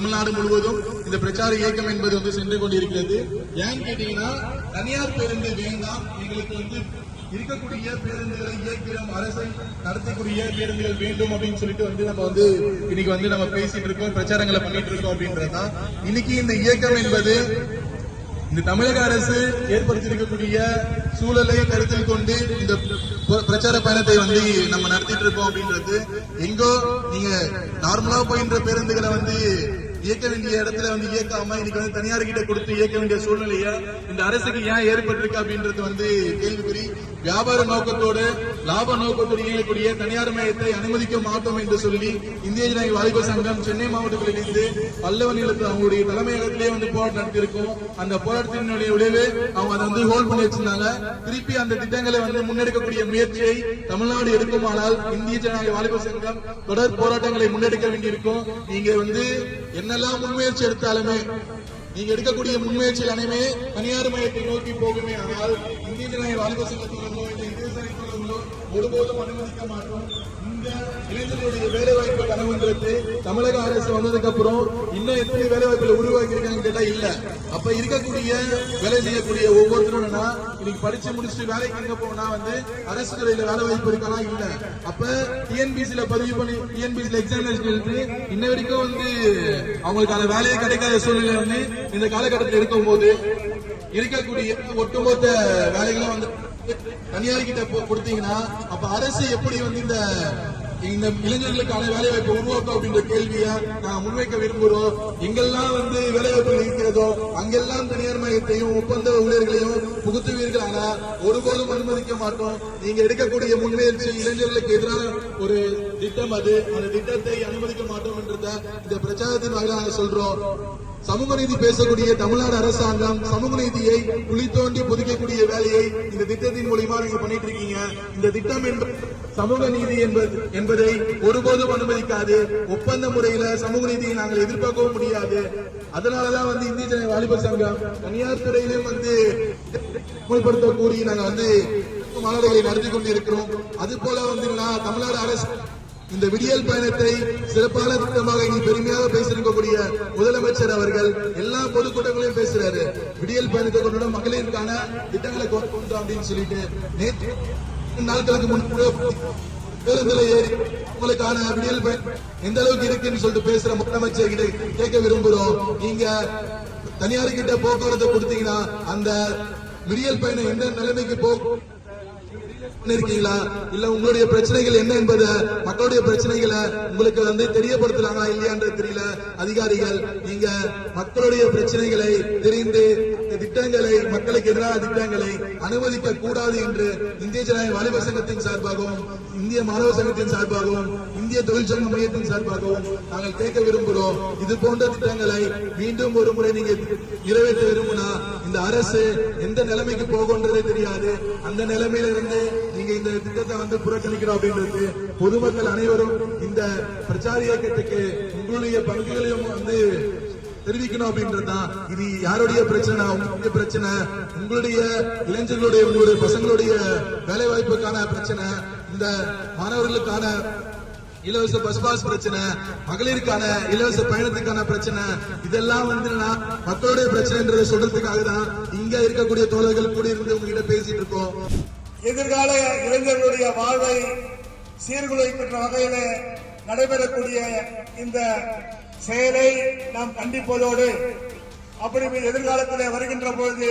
தமிழ்நாடு முழுவதும் இந்த பிரச்சார இயக்கம் என்பது வந்து சென்று கொண்டிருக்கிறது. ஏன்னு கேட்டீங்கன்னா தனியார் பேருந்து வேண்டாம், எங்களுக்கு இருக்கக்கூடிய பேருந்துகளை இயக்கிறோம், அரசை நடத்தக்கூடிய பேருந்துகள் வேண்டும் அப்படின்னு சொல்லிட்டு நம்ம இன்னைக்கு நம்ம பேசிட்டு இருக்கோம், பிரச்சாரங்களை பண்ணிட்டு இருக்கோம் அப்படின்றதுதான் இன்னைக்கு இந்த இயக்கம் என்பது. இந்த தமிழக அரசு ஏற்படுத்தியிருக்கக்கூடிய சூழலை கருத்தில் கொண்டு இந்த பிரச்சார பயணத்தை நம்ம நடத்திட்டு இருக்கோம் அப்படின்றது. எங்கோ நீங்க நார்மலா போயின்ற பேருந்துகளை இயக்க வேண்டிய இடத்துல இயக்காம இன்னைக்கு தனியார் கிட்ட கொடுத்து இயக்க வேண்டிய சூழ்நிலைய இந்த அரசுக்கு ஏன் ஏற்பட்டிருக்கு அப்படின்றது கேள்விக்குறி. வியாபார நோக்கத்தோடு லாப நோக்கத்தோடு இயங்கக்கூடிய தனியார் மையத்தை அனுமதிக்க மாட்டோம் என்று சொல்லி இந்திய ஜனநாயக வாலிபர் சங்கம் சென்னை மாவட்டத்திலிருந்து பல்லவனிலத்தில் அவங்களுடைய தலைமையகத்திலே போராட்டம் நடத்தியிருக்கோம். அந்த போராட்டத்தினுடைய விளைவு அவங்க அதை ஹோல்ட் பண்ணி வச்சிருந்தாங்க. திருப்பி அந்த திட்டங்களை முன்னெடுக்கக்கூடிய முயற்சியை தமிழ்நாடு எடுக்குமானால் இந்திய ஜனநாயக வாலிபர் சங்கம் தொடர் போராட்டங்களை முன்னெடுக்க வேண்டியிருக்கும். நீங்க என்னெல்லாம் முன்முயற்சி எடுத்தாலுமே நீங்க எடுக்கக்கூடிய முன்முயற்சிகள் அனைமே தனியார் மையத்தை நோக்கி போகுமே. ஆனால் இந்திய ஜனநாயக வாலிபர் சங்கத்திலோ இந்த இடதுசாரிகளோ ஒருபோதும் அனுமதிக்க மாட்டோம். இந்த இளைஞர்களுடைய வேலை வாய்ப்பு கனவுங்கிறது தமிழக அரசு வந்ததுக்கு அப்புறம் இன்னும் எத்தனை வேலை வாய்ப்புகளை உருவாக்கி இருக்காங்க கேட்டா இல்ல. அப்ப இருக்கக்கூடிய வேலை செய்யக்கூடிய ஒவ்வொருத்தரும் இன்னைக்கு படிச்சு முடிச்சுட்டு வேலைக்கு எங்க போனா அரசு துறையில வேலை வாய்ப்பு இருக்கலாம் இல்ல. அப்ப டிஎன்பிசில பதிவு பண்ணி டிஎன்பிசில எக்ஸாமினேஷன் எழுதி இன்ன வரைக்கும் அவங்களுக்கான வேலையை கிடைக்காத சூழ்நிலை இந்த காலகட்டத்தில் இருக்கும் போது இருக்கக்கூடிய ஒட்டுமொத்த வேலைகளும் தனியார் கிட்ட கொடுத்தீங்கன்னா அப்ப அரசு எப்படி இந்த இளைஞர்களுக்கான வேலை வாய்ப்பை உருவாக்கும் அப்படின்ற கேள்வியை நான் முன்வைக்க விரும்புகிறோம். எங்கெல்லாம் வேலை வாய்ப்புகள் இருக்கிறதோ அங்கெல்லாம் தனியார் மையத்தையும் ஒப்பந்த ஊழியர்களையும் புகுத்துவீர்கள். ஆனா ஒருபோதும் அனுமதிக்க மாட்டோம். நீங்க எடுக்கக்கூடிய முன்முயற்சி இளைஞர்களுக்கு எதிரான ஒரு திட்டம், அந்த திட்டத்தை அனுமதிக்க மாட்டோம் என்றத இந்த பிரச்சாரத்தின் வாயிலாக சொல்றோம். சமூக நீதி பேசக்கூடிய தமிழ்நாடு அரசாங்கம் சமூக நீதியை குழி தோண்டி புதிக்கக்கூடிய வேலையை இந்த திட்டத்தின் மூலமா நீங்க பண்ணிட்டு இருக்கீங்க. இந்த திட்டம் என்பது சமூக நீதி என்பதை ஒருபோதும் அனுமதிக்காது. ஒப்பந்த முறையில சமூக நீதியை நாங்கள் எதிர்பார்க்கவும் முடியாது. அதனாலதான் இந்திய ஜனநாயக வாலிபர் சங்கம் தனியார் துறையிலும் அமல்படுத்தக்கூடிய நாங்க மாநாடுகளை நடத்தி கொண்டிருக்கிறோம். அது போல தமிழ்நாடு அரசு இந்த விடியல் பயணத்தை சிறப்பான திட்டமாக இனி பெருமையாக பேசியிருக்கக்கூடிய முதலமைச்சர் அவர்கள் எல்லா பொதுக்கூட்டங்களையும் பேசுறாரு. விடியல் பயணத்தை கொண்டு மகளிருக்கான திட்டங்களை கொண்டு அப்படின்னு சொல்லிட்டு நேற்று நாட்களுக்கு முன்பு பேருந்துல ஏறி உங்களுக்கான விடியல் பயணம் எந்த அளவுக்கு இருக்குன்னு சொல்லிட்டு பேசுற முதலமைச்சர் கிட்ட கேட்க விரும்புறோம். நீங்க தனியார் கிட்ட போக்குவரத்தை கொடுத்தீங்கன்னா அந்த விடியல் பயணம் எந்த நிலைமைக்கு போகும் இருக்கீங்களா இல்ல உங்களுடைய பிரச்சனைகள் என்ன என்பதை மக்களுடைய பிரச்சனைகளை உங்களுக்கு தெரியப்படுத்தலாமா இல்லையான்றது தெரியல. அதிகாரிகள் நீங்க மக்களுடைய பிரச்சனைகளை தெரிந்து திட்டங்களை மக்களுக்கு எதிரான திட்டங்களை அனுமதிக்க கூடாது என்று இந்திய ஜனநாயக வாலிபர் சங்கத்தின் சார்பாகவும் இந்திய மாணவர் சங்கத்தின் சார்பாகவும் இந்திய தொழிற்சங்க மையத்தின் சார்பாகவும் நாங்கள் கேட்க விரும்புகிறோம். இது போன்ற திட்டங்களை மீண்டும் ஒரு முறை நீங்க நிறைவேற்ற விரும்பினா இந்த அரசு எந்த நிலைமைக்கு போகும்ன்றதே தெரியாது. அந்த நிலைமையில இருந்து நீங்க இந்த திட்டத்தை புறக்கணிக்கிறோம் அப்படின்றது பொதுமக்கள் அனைவரும் இந்த பிரச்சார இயக்கத்துக்கு உங்களுடைய பங்குகளையும் தெரிவிக்கணும் அப்படின்றதுதான். இது யாருடைய பிரச்சனை? உங்களுடைய பிரச்சனை, உங்களுடைய இளைஞர்களுடைய உங்களுடைய பசங்களுடைய வேலை வாய்ப்புக்கான பிரச்சனை, இந்த மாணவர்களுக்கான இலவச பஸ் பாஸ் பிரச்சனை, மகளிருக்கான இலவச பயணத்துக்கான பிரச்சனை, இதெல்லாம் மக்களுடைய பிரச்சனைன்றதை சொல்றதுக்காக தான் இங்க இருக்கக்கூடிய தோழர்கள் கூட இருந்து உங்ககிட்ட பேசிட்டு இருக்கோம். எதிர்கால இளைஞர்களுடைய வாழ்வை சீர்குலைக்கின்ற வகையில நடைபெறக்கூடிய இந்த செயலை நாம் கண்டிப்பதோடு அப்படி எதிர்காலத்தில் வருகின்ற பொழுது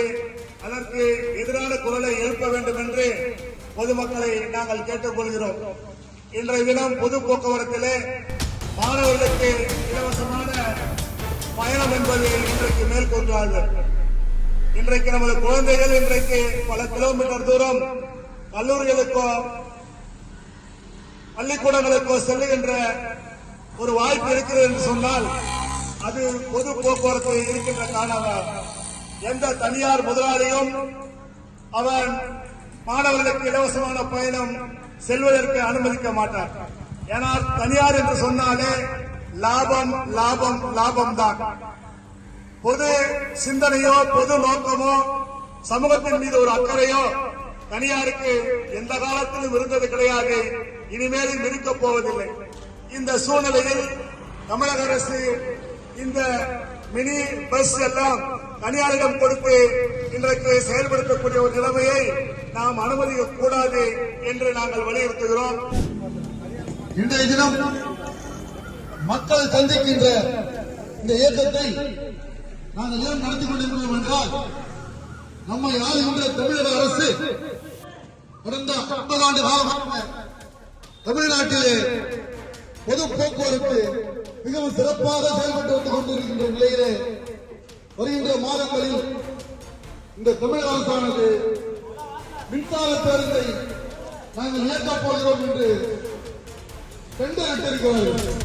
அதற்கு எதிரான குரலை எழுப்ப வேண்டும் என்று பொதுமக்களை நாங்கள் கேட்டுக் கொள்கிறோம். இன்றைய தினம் பொது போக்குவரத்திலே மாணவர்களுக்கு இலவசமான பயணம் என்பது இன்றைக்கு மேற்கொண்டார்கள். இன்றைக்கு நமது குழந்தைகள் இன்றைக்கு பல கிலோமீட்டர் தூரம் கல்லூரிகளுக்கோ பள்ளிக்கூடங்களுக்கோ செல்லுகின்ற ஒரு வாய்ப்பு இருக்கிறது என்று சொன்னால் அது பொது போக்குவரத்து இருக்கின்ற காரணம். எந்த தனியார் முதலாளியும் அவன் மாணவர்களுக்கு இலவசமான பயணம் செல்வதற்கு அனுமதிக்க மாட்டார். ஏனால் தனியார் என்று சொன்னாலே லாபம் லாபம் லாபம் தான். பொது சிந்தனையோ பொது நோக்கமோ சமூகத்தின் மீது ஒரு அக்கறையோ தனியாருக்கு எந்த காலத்திலும் இருந்தது கிடையாது, இனிமேலும் இருக்கப் போவதில்லை. இந்த சூழ்நிலையில் தமிழக அரசு இந்த மினி பஸ் எல்லாம் தனியாரிடம் கொடுத்து இன்றைக்கு செயல்படுத்தக்கூடிய ஒரு நிலைமையை நாம் அனுமதிக்க கூடாது என்று நாங்கள் வலியுறுத்துகிறோம். இன்றைய தினம் மக்கள் சந்திக்கின்ற இந்த இயக்கத்தை நாங்கள் ஏன் நடத்தி கொண்டிருக்கிறோம் என்றால், நம்மை ஆளுகின்ற தமிழக அரசு கடந்த 50 ஆண்டு காலமாக தமிழ்நாட்டிலே பொது போக்குவரத்து மிகவும் சிறப்பாக செயல்பட்டு வந்து கொண்டிருக்கின்ற நிலையிலே வருகின்ற மாதங்களில் இந்த தமிழக அரசானது மின்சார பேருந்தை நாங்கள் இயக்கப் போகிறோம் என்று டெண்டர் இட்டிருக்கிறார்கள்.